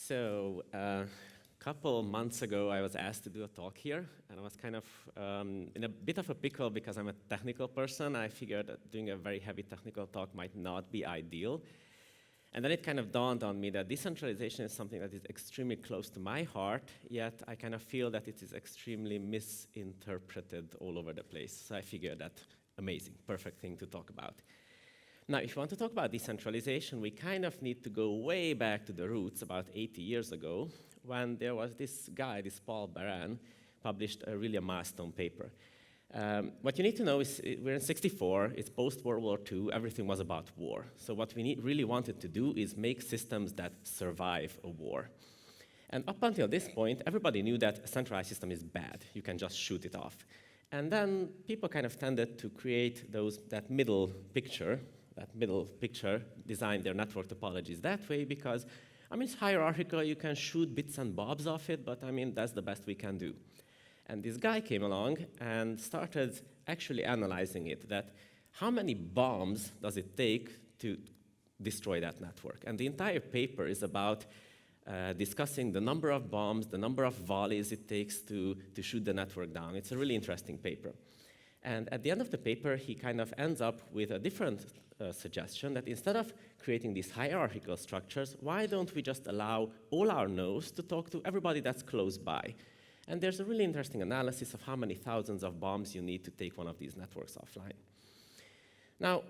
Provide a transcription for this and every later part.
So, a couple months ago, I was asked to do a talk here, and I was kind of in a bit of a pickle because I'm a technical person. I figured that doing a very heavy technical talk might not be ideal. And then it kind of dawned on me that decentralization is something that is extremely close to my heart, yet I kind of feel that it is extremely misinterpreted all over the place. So I figured that amazing, perfect thing to talk about. Now, if you want to talk about decentralization, we kind of need to go way back to the roots, about 80 years ago, when there was this guy, this Paul Baran, published really a milestone paper. What you need to know is we're in '64, it's post-World War II, everything was about war. So what we really wanted to do is make systems that survive a war. And up until this point, everybody knew that a centralized system is bad. You can just shoot it off. And then people kind of tended to create that middle picture, design their network topologies that way because, it's hierarchical, you can shoot bits and bobs off it, but that's the best we can do. And this guy came along and started actually analyzing it, that how many bombs does it take to destroy that network? And the entire paper is about discussing the number of bombs, the number of volleys it takes to shoot the network down. It's a really interesting paper. And at the end of the paper, he kind of ends up with a different suggestion that instead of creating these hierarchical structures, why don't we just allow all our nodes to talk to everybody that's close by? And there's a really interesting analysis of how many thousands of bombs you need to take one of these networks offline. Now,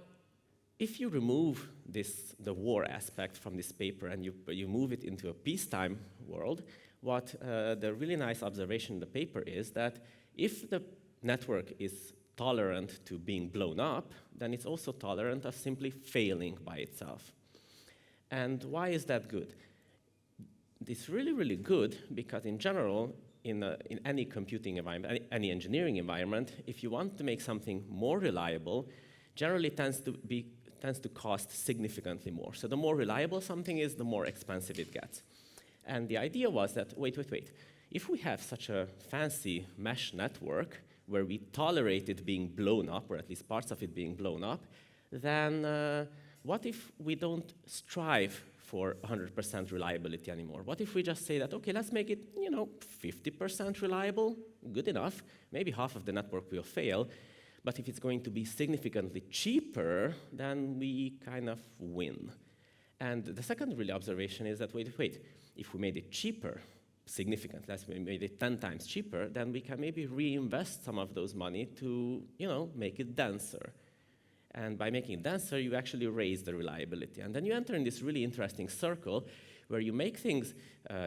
if you remove the war aspect from this paper and you move it into a peacetime world, what the really nice observation in the paper is that if the network is tolerant to being blown up, then it's also tolerant of simply failing by itself. And why is that good? It's really, really good because in general, in any computing environment, any engineering environment, if you want to make something more reliable, generally tends to cost significantly more. So the more reliable something is, the more expensive it gets. And the idea was that, wait. If we have such a fancy mesh network where we tolerate it being blown up, or at least parts of it being blown up, then what if we don't strive for 100% reliability anymore? What if we just say that, okay, let's make it 50% reliable, good enough, maybe half of the network will fail, but if it's going to be significantly cheaper, then we kind of win. And the second really observation is that, wait, if we made it cheaper, significantly, let's say we made it 10 times cheaper, then we can maybe reinvest some of those money to, make it denser. And by making it denser, you actually raise the reliability. And then you enter in this really interesting circle where you make things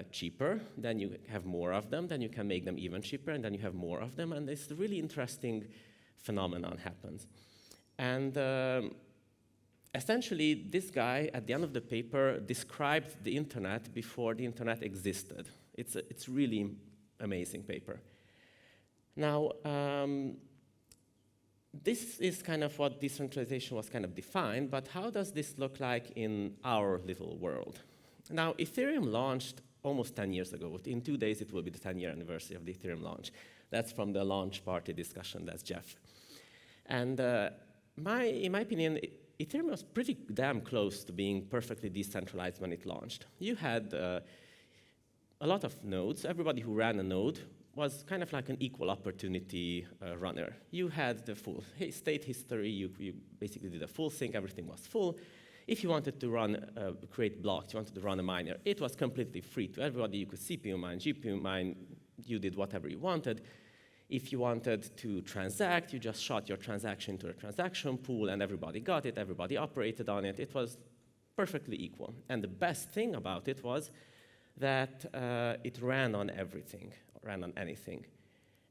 cheaper, then you have more of them, then you can make them even cheaper, and then you have more of them, and this really interesting phenomenon happens. And essentially, this guy, at the end of the paper, described the internet before the internet existed. It's really amazing paper. Now, this is kind of what decentralization was kind of defined, but how does this look like in our little world? Now, Ethereum launched almost 10 years ago. In 2 days, it will be the 10-year anniversary of the Ethereum launch. That's from the launch party discussion, that's Jeff. And in my opinion, Ethereum was pretty damn close to being perfectly decentralized when it launched. You had a lot of nodes. Everybody who ran a node was kind of like an equal opportunity runner. You had the full state history, you basically did a full sync, everything was full. If you wanted to create blocks, you wanted to run a miner, it was completely free to everybody. You could CPU mine, GPU mine, you did whatever you wanted. If you wanted to transact, you just shot your transaction to a transaction pool and everybody got it, everybody operated on it. It was perfectly equal. And the best thing about it was that it ran on everything, ran on anything.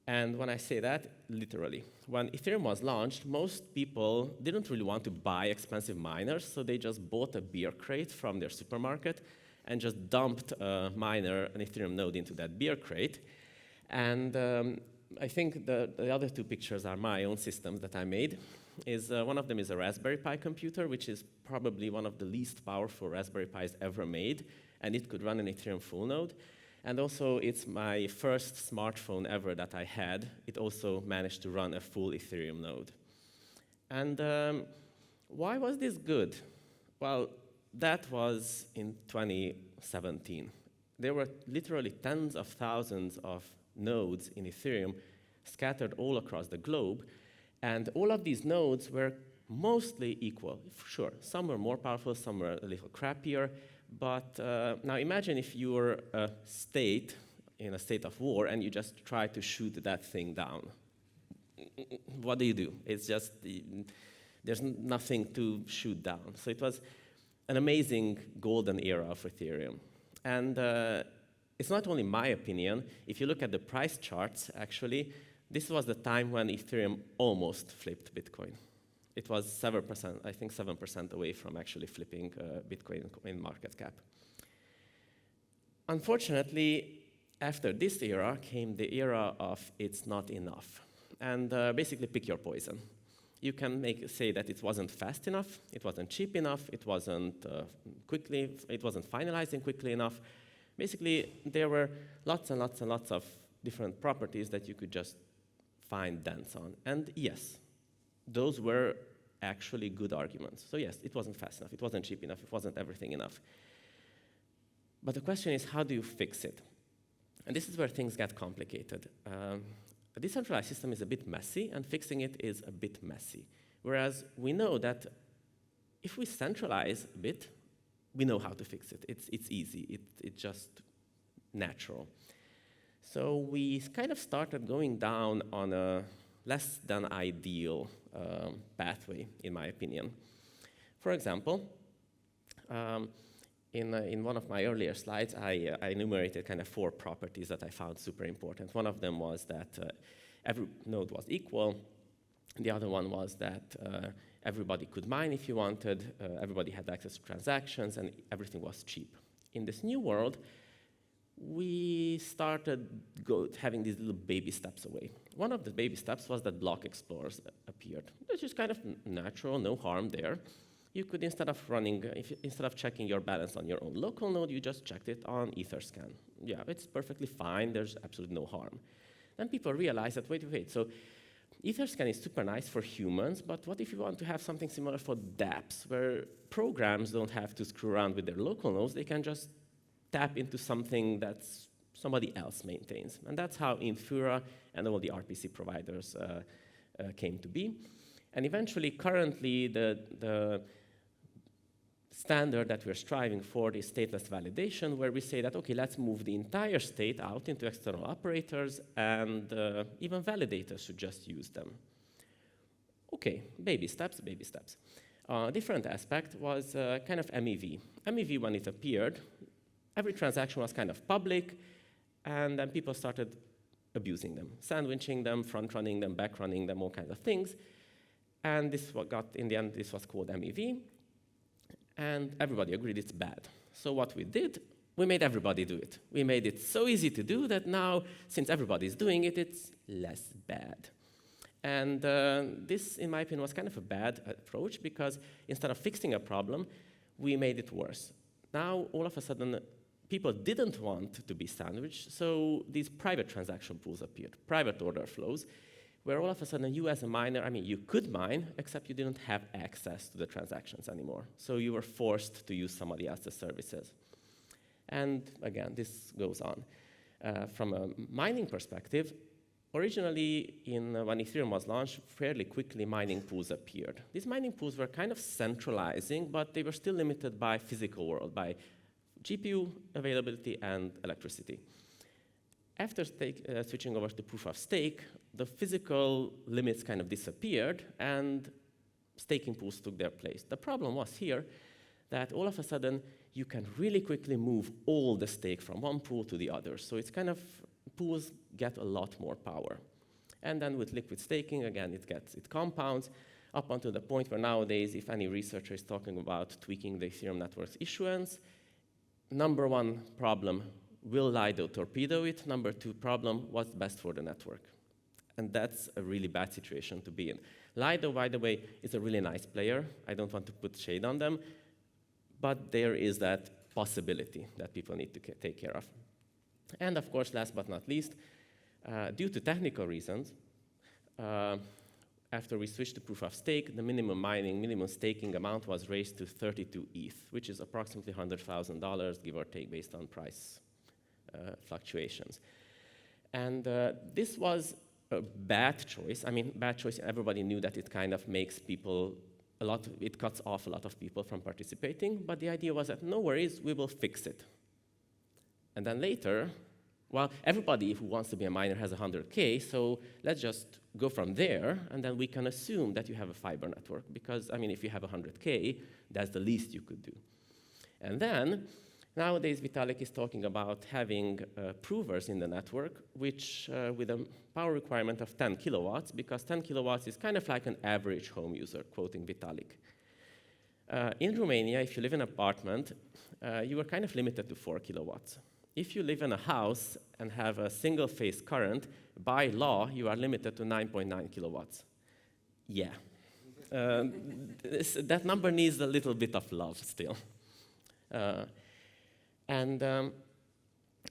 And when I say that, literally, when Ethereum was launched, most people didn't really want to buy expensive miners, so they just bought a beer crate from their supermarket and just dumped an Ethereum node into that beer crate. And I think the other two pictures are my own systems that I made. One of them is a Raspberry Pi computer, which is probably one of the least powerful Raspberry Pis ever made, and it could run an Ethereum full node. And also, it's my first smartphone ever that I had. It also managed to run a full Ethereum node. And why was this good? Well, that was in 2017. there were literally tens of thousands of nodes in Ethereum scattered all across the globe, and all of these nodes were mostly equal. Sure, some were more powerful, some were a little crappier, but now imagine if you were a state in a state of war and you just try to shoot that thing down. What do? It's just, there's nothing to shoot down. So it was an amazing golden era of Ethereum. And it's not only my opinion. If you look at the price charts, actually, this was the time when Ethereum almost flipped Bitcoin. It was 7%, I think 7% away from actually flipping Bitcoin in market cap. Unfortunately, after this era came the era of it's not enough. And basically pick your poison. You can say that it wasn't fast enough, it wasn't cheap enough, it wasn't finalizing quickly enough. Basically, there were lots and lots and lots of different properties that you could just find dents on. And yes, those were actually good arguments. So yes, it wasn't fast enough, it wasn't cheap enough, it wasn't everything enough. But the question is, how do you fix it? And this is where things get complicated. A decentralized system is a bit messy, and fixing it is a bit messy. Whereas we know that if we centralize a bit, we know how to fix it. It's easy, it's just natural. So we kind of started going down on a less than ideal pathway, in my opinion. For example, in one of my earlier slides, I enumerated kind of 4 properties that I found super important. One of them was that every node was equal. The other one was that everybody could mine if you wanted, everybody had access to transactions, and everything was cheap. In this new world, we started having these little baby steps away. One of the baby steps was that block explorers appeared. Which is kind of natural, no harm there. You could, instead of checking your balance on your own local node, you just checked it on Etherscan. Yeah, it's perfectly fine, there's absolutely no harm. Then people realized that, wait, so Etherscan is super nice for humans, but what if you want to have something similar for dApps, where programs don't have to screw around with their local nodes, they can just tap into something that somebody else maintains. And that's how Infura and all the RPC providers came to be. And eventually, currently, the standard that we're striving for is stateless validation, where we say that, okay, let's move the entire state out into external operators, and even validators should just use them. Okay, baby steps, baby steps. Different aspect was kind of MEV. MEV, when it appeared, every transaction was kind of public, and then people started abusing them, sandwiching them, front-running them, back-running them, all kinds of things. And this in the end, this was called MEV. And everybody agreed it's bad. So what we did, we made everybody do it. We made it so easy to do that now, since everybody's doing it, it's less bad. And this, in my opinion, was kind of a bad approach, because instead of fixing a problem, we made it worse. Now, all of a sudden, people didn't want to be sandwiched, so these private transaction pools appeared, private order flows, where all of a sudden you as a miner, I mean, you could mine, except you didn't have access to the transactions anymore. So you were forced to use somebody else's services. And again, this goes on. From a mining perspective, originally, when Ethereum was launched, fairly quickly mining pools appeared. These mining pools were kind of centralizing, but they were still limited by physical world, by GPU availability and electricity. After switching over to proof of stake, the physical limits kind of disappeared, and staking pools took their place. The problem was here that all of a sudden, you can really quickly move all the stake from one pool to the other. So it's kind of, pools get a lot more power. And then with liquid staking, again, it compounds up until the point where nowadays, if any researcher is talking about tweaking the Ethereum network's issuance, number 1 problem, will Lido torpedo it? Number 2 problem, what's best for the network? And that's a really bad situation to be in. Lido, by the way, is a really nice player. I don't want to put shade on them, but there is that possibility that people need to take care of. And of course, last but not least, due to technical reasons, after we switched to proof of stake, the minimum staking amount was raised to 32 ETH, which is approximately $100,000, give or take, based on price fluctuations. And this was a bad choice. I mean, bad choice, everybody knew that it kind of makes people it cuts off a lot of people from participating, but the idea was that no worries, we will fix it. And then later, well, everybody who wants to be a miner has 100K, so let's just go from there, and then we can assume that you have a fiber network, because, I mean, if you have 100K, that's the least you could do. And then, nowadays, Vitalik is talking about having provers in the network, which with a power requirement of 10 kilowatts, because 10 kilowatts is kind of like an average home user, quoting Vitalik. In Romania, if you live in an apartment, you are kind of limited to 4 kilowatts. If you live in a house and have a single-phase current, by law, you are limited to 9.9 kilowatts. Yeah. That number needs a little bit of love still.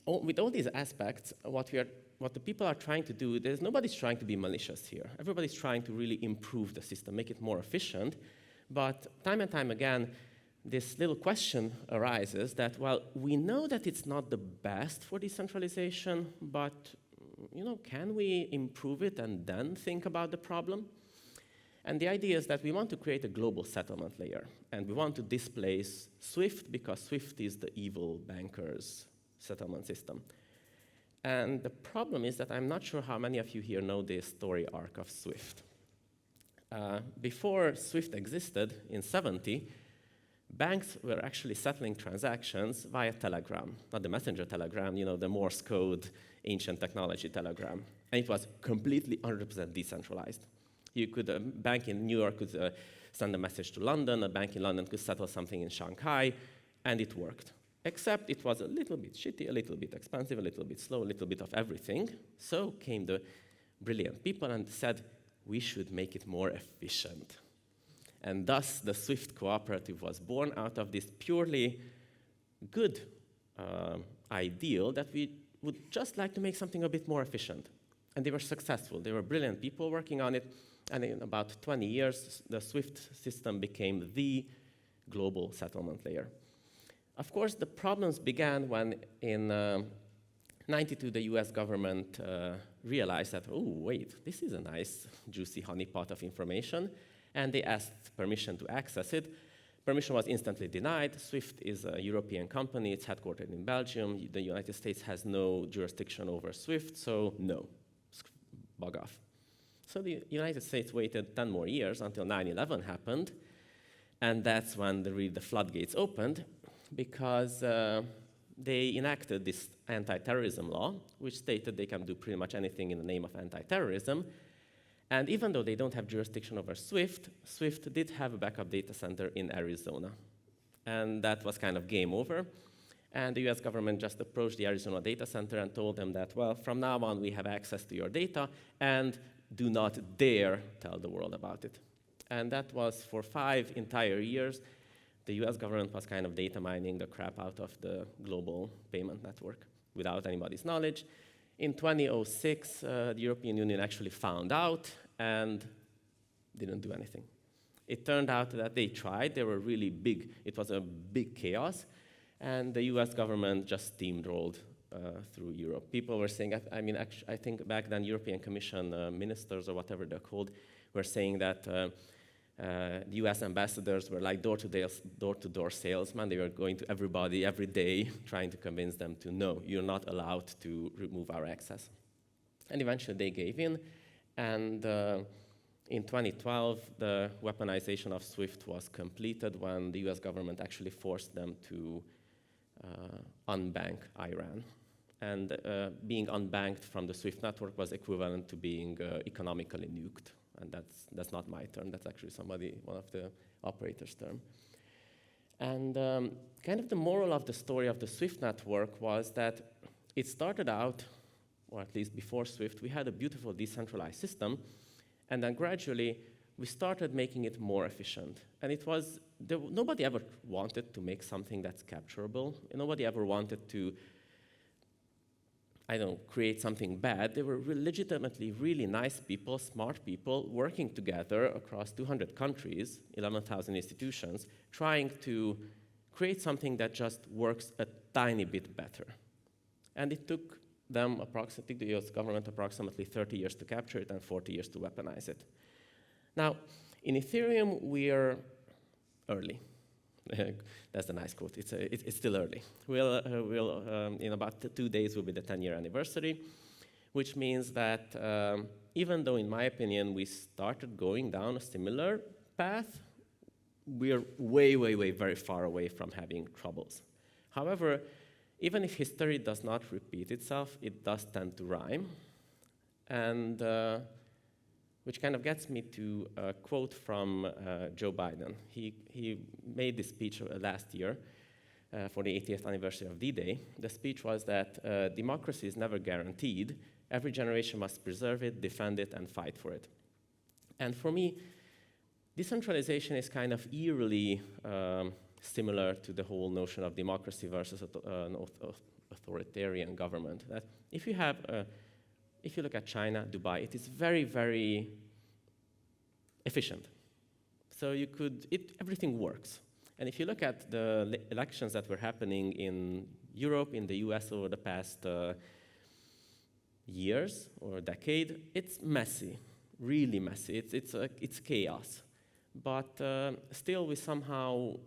With all these aspects, what the people are trying to do, nobody's trying to be malicious here. Everybody's trying to really improve the system, make it more efficient. But time and time again, this little question arises that, well, we know that it's not the best for decentralization, but can we improve it and then think about the problem? And the idea is that we want to create a global settlement layer, and we want to displace SWIFT because SWIFT is the evil bankers' settlement system. And the problem is that I'm not sure how many of you here know the story arc of SWIFT. Before SWIFT existed in '70, banks were actually settling transactions via telegram, not the messenger telegram, the Morse code, ancient technology telegram. And it was completely 100% decentralized. A bank in New York could send a message to London, a bank in London could settle something in Shanghai, and it worked. Except it was a little bit shitty, a little bit expensive, a little bit slow, a little bit of everything. So came the brilliant people and said, we should make it more efficient. And thus, the SWIFT cooperative was born out of this purely good ideal that we would just like to make something a bit more efficient. And they were successful. They were brilliant people working on it. And in about 20 years, the SWIFT system became the global settlement layer. Of course, the problems began when in '92, the US government realized that, oh, wait, this is a nice, juicy honeypot of information. And they asked permission to access it. Permission was instantly denied. SWIFT is a European company. It's headquartered in Belgium. The United States has no jurisdiction over SWIFT, so no, bug off. So the United States waited 10 more years until 9/11 happened, and that's when the floodgates opened, because they enacted this anti-terrorism law, which stated they can do pretty much anything in the name of anti-terrorism. And even though they don't have jurisdiction over SWIFT, SWIFT did have a backup data center in Arizona. And that was kind of game over. And the US government just approached the Arizona data center and told them that, well, from now on, we have access to your data, and do not dare tell the world about it. And that was for 5 entire years. The US government was kind of data mining the crap out of the global payment network without anybody's knowledge. In 2006, the European Union actually found out and didn't do anything. It turned out that they tried. They were really big. It was a big chaos. And the US government just steamrolled through Europe. People were saying, I think back then European Commission ministers or whatever they're called were saying that the US ambassadors were like door-to-door salesmen. They were going to everybody every day trying to convince them to, no, you're not allowed to remove our access. And eventually they gave in. And in 2012, the weaponization of SWIFT was completed when the US government actually forced them to unbank Iran. And being unbanked from the SWIFT network was equivalent to being economically nuked. And that's not my term, that's actually one of the operators' term. And kind of the moral of the story of the SWIFT network was that it started out, or at least before SWIFT, we had a beautiful decentralized system, and then gradually we started making it more efficient. And nobody ever wanted to make something that's capturable. Nobody ever wanted to create something bad. They were legitimately really nice people, smart people, working together across 200 countries, 11,000 institutions, trying to create something that just works a tiny bit better. And it took them approximately, the US government approximately 30 years to capture it and 40 years to weaponize it. Now, in Ethereum, we're early. That's a nice quote. It's still early. In about 2 days will be the 10-year anniversary, which means that even though, in my opinion, we started going down a similar path, we're way, way, way very far away from having troubles. However, even if history does not repeat itself, it does tend to rhyme. And which kind of gets me to a quote from Joe Biden. He made this speech last year for the 80th anniversary of D-Day. The speech was that democracy is never guaranteed. Every generation must preserve it, defend it, and fight for it. And for me, decentralization is kind of eerily similar to the whole notion of democracy versus authoritarian government. That if you look at China, Dubai, it is very, very efficient. So everything works. And if you look at the elections that were happening in Europe, in the US over the past years or decade, it's messy, really messy. It's chaos. But still, we somehow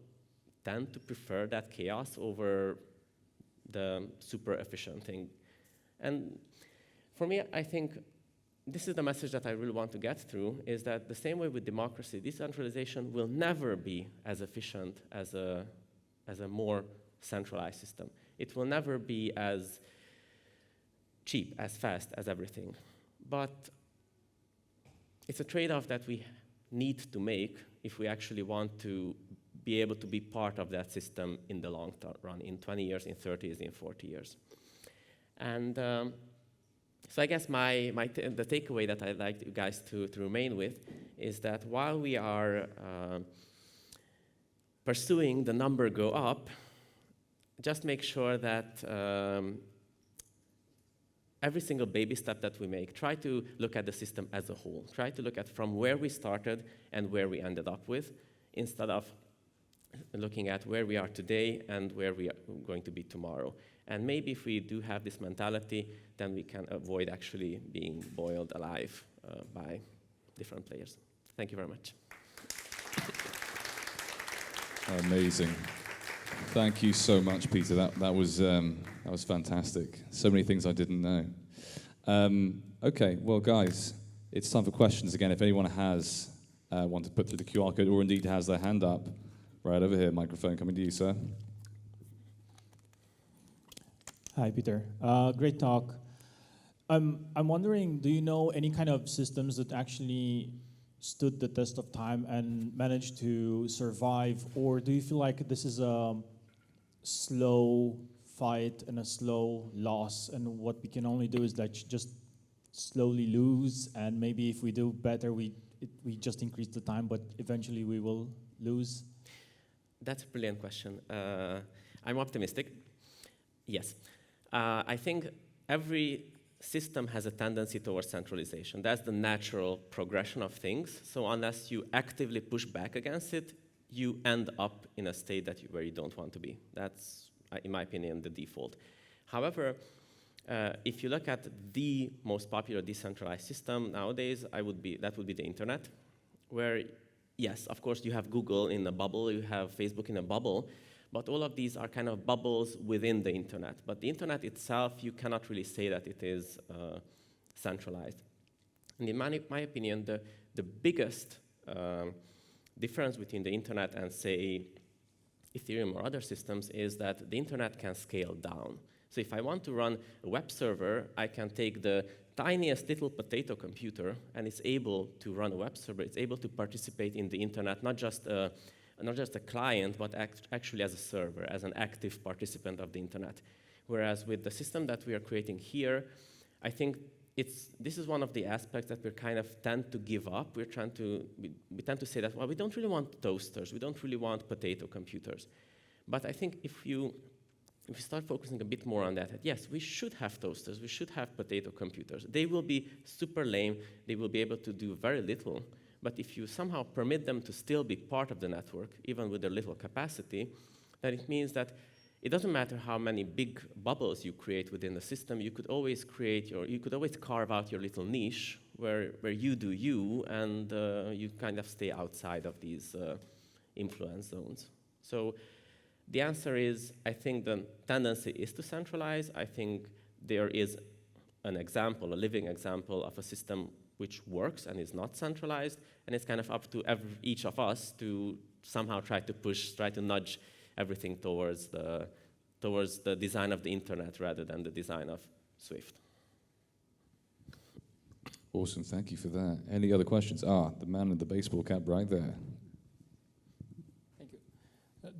tend to prefer that chaos over the super efficient thing. And for me, I think this is the message that I really want to get through, is that the same way with democracy, decentralization will never be as efficient as a more centralized system. It will never be as cheap, as fast as everything. But it's a trade-off that we need to make if we actually want to be able to be part of that system in the long run, in 20 years, in 30 years, in 40 years. And so I guess the takeaway that I'd like you guys to remain with is that while we are pursuing the number go up, just make sure that every single baby step that we make, try to look at the system as a whole. Try to look at from where we started and where we ended up with, instead of looking at where we are today and where we are going to be tomorrow. And maybe if we do have this mentality, then we can avoid actually being boiled alive by different players. Thank you very much. Amazing. Thank you so much, Peter. That was fantastic. So many things I didn't know. Okay, well, guys, it's time for questions again. If anyone has want to put through the QR code or indeed has their hand up, right over here, microphone coming to you, sir. Hi, Peter. Great talk. I'm wondering, do you know any kind of systems that actually stood the test of time and managed to survive, or do you feel like this is a slow fight and a slow loss, and what we can only do is like just slowly lose, and maybe if we do better, we just increase the time, but eventually we will lose? That's a brilliant question. I'm optimistic. Yes. I think every system has a tendency towards centralization. That's the natural progression of things. So unless you actively push back against it, you end up in a state where you don't want to be. That's, in my opinion, the default. However, if you look at the most popular decentralized system nowadays, that would be the internet, where, yes, of course, you have Google in a bubble, you have Facebook in a bubble, but all of these are kind of bubbles within the internet. But the internet itself, you cannot really say that it is centralized. And in my opinion, the biggest difference between the internet and, say, Ethereum or other systems is that the internet can scale down. So if I want to run a web server, I can take the tiniest little potato computer, and it's able to run a web server. It's able to participate in the internet, not just a client, but actually as a server, as an active participant of the internet. Whereas with the system that we are creating here, I think this is one of the aspects that we kind of tend to give up. We tend to say that, well, we don't really want toasters. We don't really want potato computers. But I think if you start focusing a bit more on that, yes, we should have toasters. We should have potato computers. They will be super lame. They will be able to do very little. But if you somehow permit them to still be part of the network, even with their little capacity, then it means that it doesn't matter how many big bubbles you create within the system, you could always you could always carve out your little niche where you do you, and you kind of stay outside of these influence zones. So the answer is, I think the tendency is to centralize. I think there is an example, a living example of a system which works and is not centralized, and it's kind of up to each of us to somehow try to nudge everything towards the design of the internet rather than the design of Swift. Awesome, thank you for that. Any other questions? The man in the baseball cap right there. Thank you.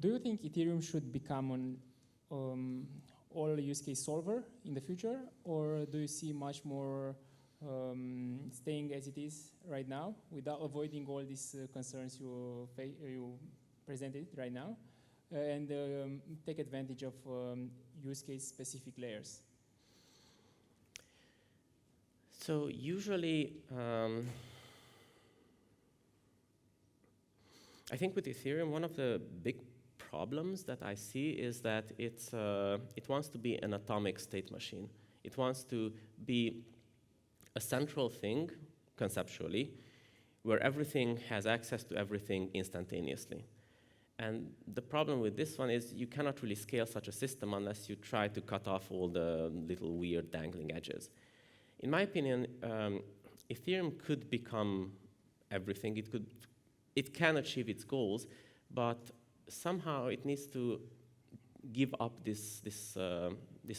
Do you think Ethereum should become an all use case solver in the future, or do you see much more staying as it is right now without avoiding all these concerns you presented right now, and take advantage of use case specific layers? So usually, I think with Ethereum, one of the big problems that I see is that it wants to be an atomic state machine. It wants to be a central thing, conceptually, where everything has access to everything instantaneously. And the problem with this one is you cannot really scale such a system unless you try to cut off all the little weird dangling edges. In my opinion, Ethereum could become everything. It can achieve its goals, but somehow it needs to give up this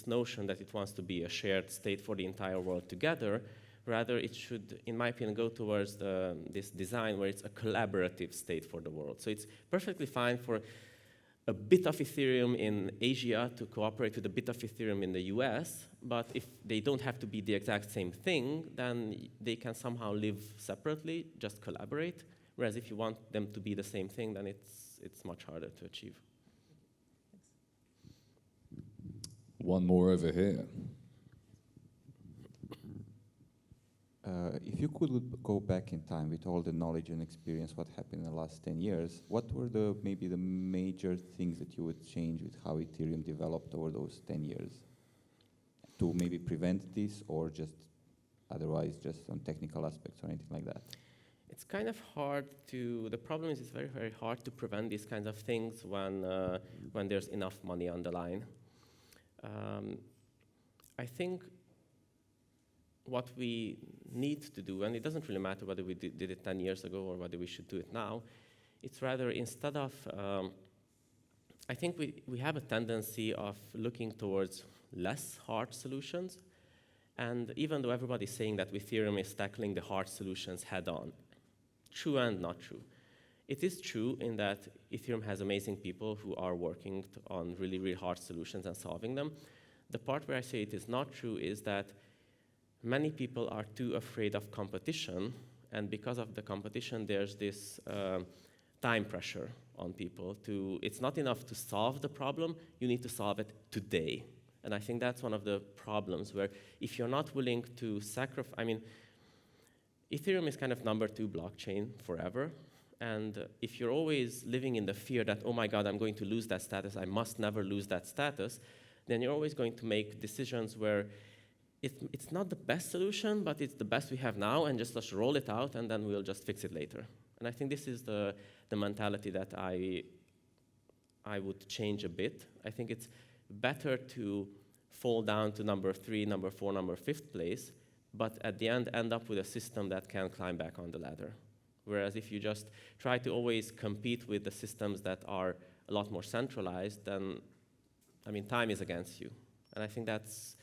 notion that it wants to be a shared state for the entire world together. Rather, it should, in my opinion, go towards this design where it's a collaborative state for the world. So it's perfectly fine for a bit of Ethereum in Asia to cooperate with a bit of Ethereum in the US, but if they don't have to be the exact same thing, then they can somehow live separately, just collaborate. Whereas if you want them to be the same thing, then it's much harder to achieve. One more over here. If you could go back in time with all the knowledge and experience what happened in the last 10 years, what were maybe the major things that you would change with how Ethereum developed over those 10 years to maybe prevent this, or just otherwise just on technical aspects or anything like that? It's kind of hard to, the problem is it's very, very hard to prevent these kinds of things when there's enough money on the line. I think what we need to do, and it doesn't really matter whether we did it 10 years ago or whether we should do it now, it's rather instead of, I think we have a tendency of looking towards less hard solutions, and even though everybody's saying that Ethereum is tackling the hard solutions head on, true and not true. It is true in that Ethereum has amazing people who are working on really, really hard solutions and solving them. The part where I say it is not true is that many people are too afraid of competition, and because of the competition, there's this time pressure on people. It's not enough to solve the problem, you need to solve it today. And I think that's one of the problems where if you're not willing to sacrifice, I mean, Ethereum is kind of number 2 blockchain forever. And if you're always living in the fear that, oh my God, I'm going to lose that status, I must never lose that status, then you're always going to make decisions where it's not the best solution, but it's the best we have now, and just let's roll it out, and then we'll just fix it later. And I think this is the mentality that I would change a bit. I think it's better to fall down to number 3, number 4, number 5th place, but at the end up with a system that can climb back on the ladder. Whereas if you just try to always compete with the systems that are a lot more centralized, then, I mean, time is against you. And I think that's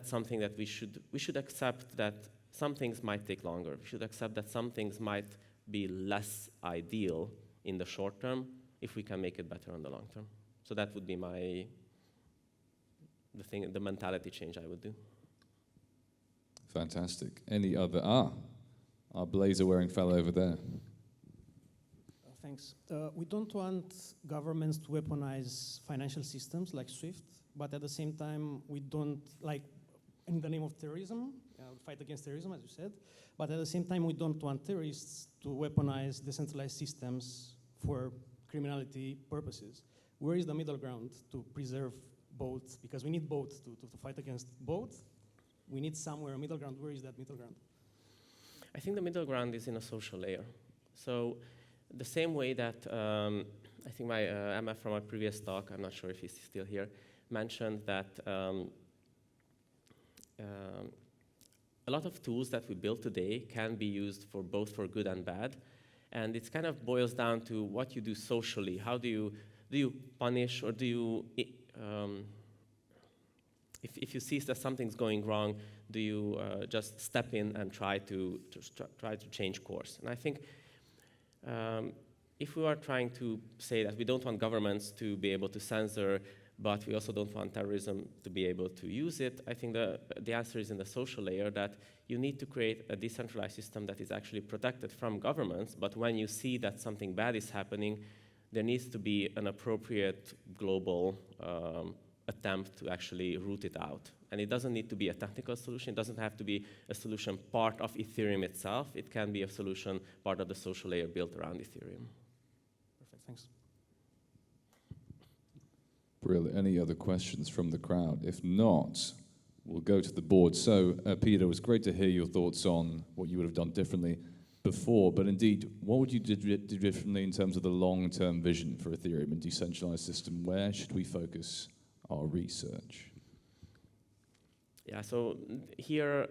something that we should accept, that some things might take longer. We should accept that some things might be less ideal in the short term if we can make it better on the long term. So that would be the mentality change I would do. Fantastic. Any other? Our blazer-wearing fellow over there. Thanks. We don't want governments to weaponize financial systems like SWIFT, but at the same time, we don't, like, in the name of terrorism, fight against terrorism, as you said, but at the same time, we don't want terrorists to weaponize decentralized systems for criminality purposes. where is the middle ground to preserve both? Because we need both to fight against both. We need somewhere a middle ground. Where is that middle ground? I think the middle ground is in a social layer. So the same way that I think my MF from my previous talk, I'm not sure if he's still here, mentioned that a lot of tools that we build today can be used for both for good and bad. And it kind of boils down to what you do socially. How do you punish, or do you, if you see that something's going wrong, do you just step in and try to change course? And I think if we are trying to say that we don't want governments to be able to censor, but we also don't want terrorism to be able to use it, I think the answer is in the social layer, that you need to create a decentralized system that is actually protected from governments, but when you see that something bad is happening, there needs to be an appropriate global attempt to actually root it out. And it doesn't need to be a technical solution. It doesn't have to be a solution part of Ethereum itself. It can be a solution part of the social layer built around Ethereum. Perfect, thanks. Brilliant. Any other questions from the crowd? If not, we'll go to the board. So, Peter, it was great to hear your thoughts on what you would have done differently before, but indeed, what would you do differently in terms of the long-term vision for Ethereum and decentralized system? Where should we focus our research? Yeah, so here,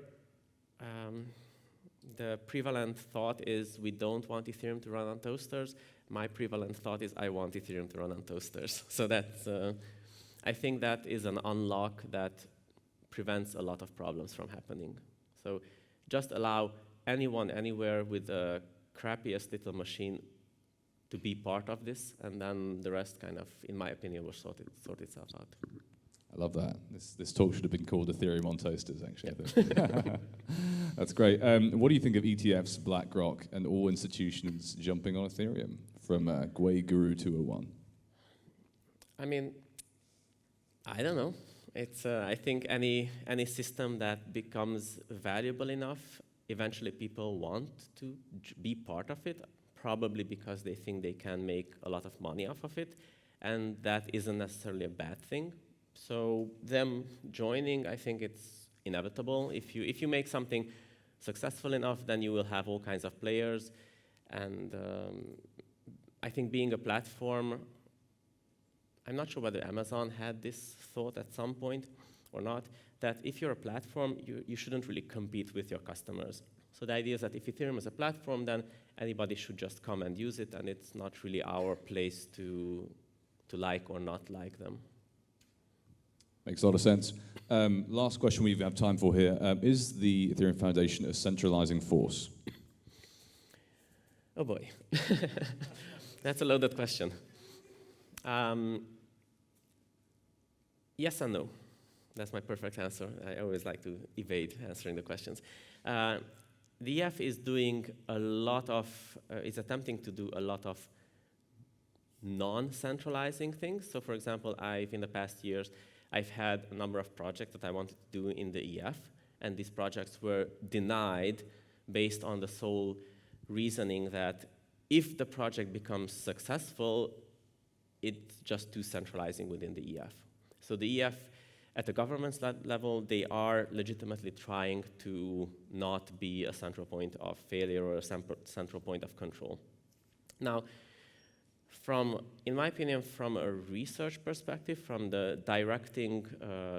the prevalent thought is we don't want Ethereum to run on toasters. My prevalent thought is I want Ethereum to run on toasters. So that's, I think that is an unlock that prevents a lot of problems from happening. So just allow anyone, anywhere with the crappiest little machine to be part of this, and then the rest kind of, in my opinion, will sort itself out. I love that. This talk should have been called Ethereum on Toasters, actually. Yeah. That's great. What do you think of ETFs, BlackRock, and all institutions jumping on Ethereum, from Gwei Guru 201? I mean, I don't know. It's I think any system that becomes valuable enough, eventually people want to be part of it, probably because they think they can make a lot of money off of it, and that isn't necessarily a bad thing. So them joining, I think it's inevitable. If you make something successful enough, then you will have all kinds of players. And I think being a platform, I'm not sure whether Amazon had this thought at some point or not, that if you're a platform, you shouldn't really compete with your customers. So the idea is that if Ethereum is a platform, then anybody should just come and use it, and it's not really our place to like or not like them. Makes a lot of sense. Last question we have time for here. Is the Ethereum Foundation a centralizing force? Oh boy. That's a loaded question. Yes and no. That's my perfect answer. I always like to evade answering the questions. The EF is doing a lot of, is attempting to do a lot of non-centralizing things. So for example, in the past years, I've had a number of projects that I wanted to do in the EF, and these projects were denied based on the sole reasoning that if the project becomes successful, it's just too centralizing within the EF. So the EF, at the government's level, they are legitimately trying to not be a central point of failure or a central point of control. Now, in my opinion, from a research perspective, from the directing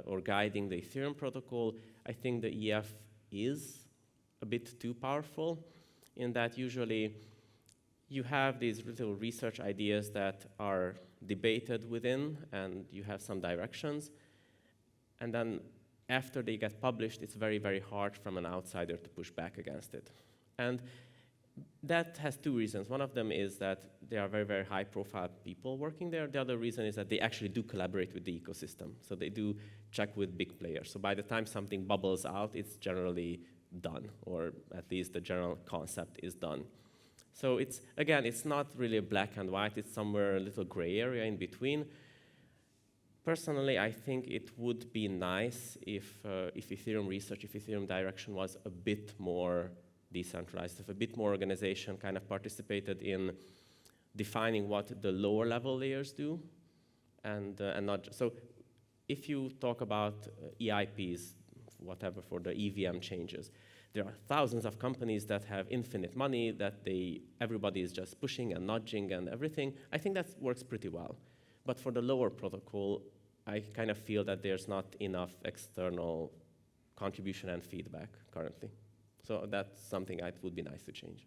or guiding the Ethereum protocol, I think the EF is a bit too powerful, in that usually you have these little research ideas that are debated within, and you have some directions. And then after they get published, it's very, very hard from an outsider to push back against it. And that has two reasons. One of them is that there are very, very high-profile people working there. The other reason is that they actually do collaborate with the ecosystem. So they do check with big players. So by the time something bubbles out, it's generally done, or at least the general concept is done. So it's, again, it's not really black and white. It's somewhere a little gray area in between. Personally, I think it would be nice if Ethereum research, if Ethereum direction was a bit more decentralized, if a bit more organization kind of participated in defining what the lower level layers do, and not so. If you talk about EIPs, whatever for the EVM changes, there are thousands of companies that have infinite money that everybody is just pushing and nudging and everything. I think that works pretty well. But for the lower protocol, I kind of feel that there's not enough external contribution and feedback currently. So that's something that would be nice to change.